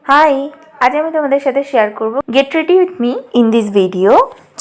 High, আজ আমি তোমাদের সাথে শেয়ার করব get ready with me in this video.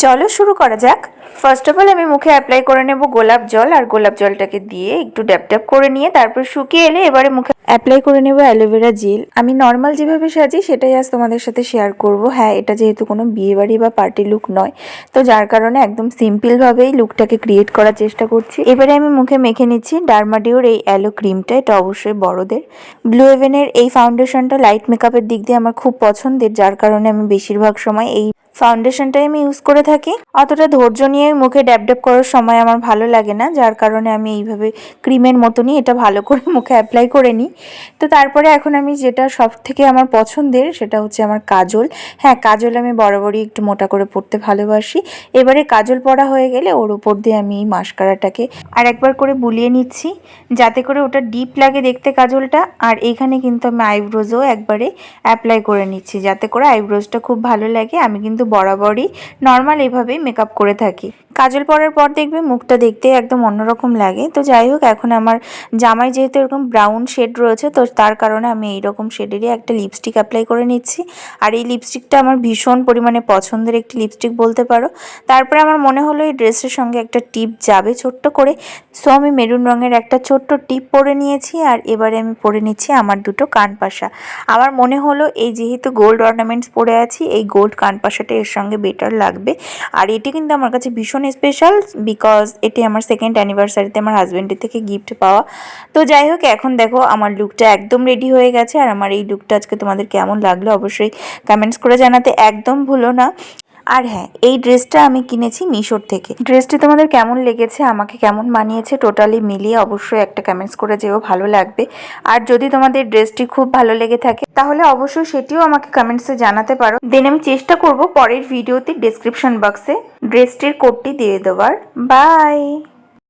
চলো শুরু করা যাক। ফার্স্ট অফ অল আমি মুখে অ্যাপ্লাই করে নেব গোলাপ জল, আর গোলাপ জলটাকে দিয়ে একটু ড্যাপ ড্যাপ করে নিয়ে তারপর শুকিয়ে এলে এবারে মুখে অ্যাপ্লাই করে নেব অ্যালোভেরা জেল। আমি নর্মাল যেভাবে সাজি সেটাই আজ তোমাদের সাথে শেয়ার করব। হ্যাঁ, এটা যেহেতু কোনো বিয়েবাড়ি বা পার্টি লুক নয়, তো যার কারণে একদম সিম্পলভাবেই লুকটাকে ক্রিয়েট করার চেষ্টা করছি। এবারে আমি মুখে মেখে নিচ্ছি ডার্মাডিওর এই অ্যালো ক্রিমটা। এটা অবশ্যই বড়দের। ব্লু হেভেনের এই ফাউন্ডেশনটা লাইট মেকআপের দিক দিয়ে আমার খুব পছন্দের, যার কারণে আমি বেশিরভাগ সময় এই ফাউন্ডেশনটাই আমি ইউজ করে থাকি। অতটা ধৈর্য নিয়ে মুখে ড্যাব ড্যাব করার সময় আমার ভালো লাগে না, যার কারণে আমি এইভাবে ক্রিমের মতনই এটা ভালো করে মুখে অ্যাপ্লাই করে নিই। তো তারপরে এখন আমি যেটা সব থেকে আমার পছন্দের সেটা হচ্ছে আমার কাজল। হ্যাঁ, কাজল আমি বরাবরই একটু মোটা করে পরতে ভালোবাসি। এবারে কাজল পরা হয়ে গেলে ওর উপর দিয়ে আমি এই মাস্কারাটাকে আর একবার করে বুলিয়ে নিচ্ছি, যাতে করে ওটা ডিপ লাগে দেখতে কাজলটা। আর এইখানে কিন্তু আমি আইব্রোজও একবারে অ্যাপ্লাই করে নিচ্ছি, যাতে করে আইব্রোজটা খুব ভালো লাগে। আমি কিন্তু বরাবরই নর্মাল এভাবেই মেকআপ করে থাকি। কাজল পরার পর দেখবে মুখটা দেখতে একদম অন্যরকম লাগে। তো যাই হোক, এখন আমার জামায় যেহেতু এরকম ব্রাউন শেড রয়েছে, তো তার কারণে আমি এইরকম শেডেরই একটা লিপস্টিক অ্যাপ্লাই করে নিচ্ছি। আর এই লিপস্টিকটা আমার ভীষণ পরিমাণে পছন্দের একটি লিপস্টিক বলতে পারো। তারপরে আমার মনে হলো এই ড্রেসের সঙ্গে একটা টিপ যাবে ছোট্ট করে, সো আমি মেরুন রঙের একটা ছোট্ট টিপ পরে নিয়েছি। আর এবারে আমি পরে নিচ্ছি আমার দুটো কানপাশা। আমার মনে হলো এই যেহেতু গোল্ড অর্নামেন্টস পরে আছি, এই গোল্ড কানপাশাটা এর সঙ্গে বেটার লাগবে। আর এটি কিন্তু আমার কাছে ভীষণ স্পেশাল, বিকজ এটি আমার সেকেন্ড অ্যানিভার্সারিতে আমার হাজব্যান্ডের থেকে গিফট পাওয়া। তো যাই হোক, এখন দেখো আমার লুকটা একদম রেডি হয়ে গেছে। আর আমার এই লুকটা আজকে তোমাদের কেমন লাগলো অবশ্যই কমেন্টস করে জানাতে একদম ভুলো না। আর হ্যাঁ, এই ড্রেসটা আমি কিনেছি মিশোর থেকে। ড্রেসটি তোমাদের কেমন লেগেছে, আমাকে কেমন মানিয়েছে, টোটালি মিলিয়ে অবশ্যই একটা কমেন্টস করে যেও, ভালো লাগবে। আর যদি তোমাদের ড্রেসটি খুব ভালো লেগে থাকে তাহলে অবশ্যই সেটিও আমাকে কমেন্টসে জানাতে পারো। দেন আমি চেষ্টা করব পরের ভিডিওতে ডেসক্রিপশন বক্সে ড্রেসটির কোডটি দিয়ে দেওয়ার। বাই।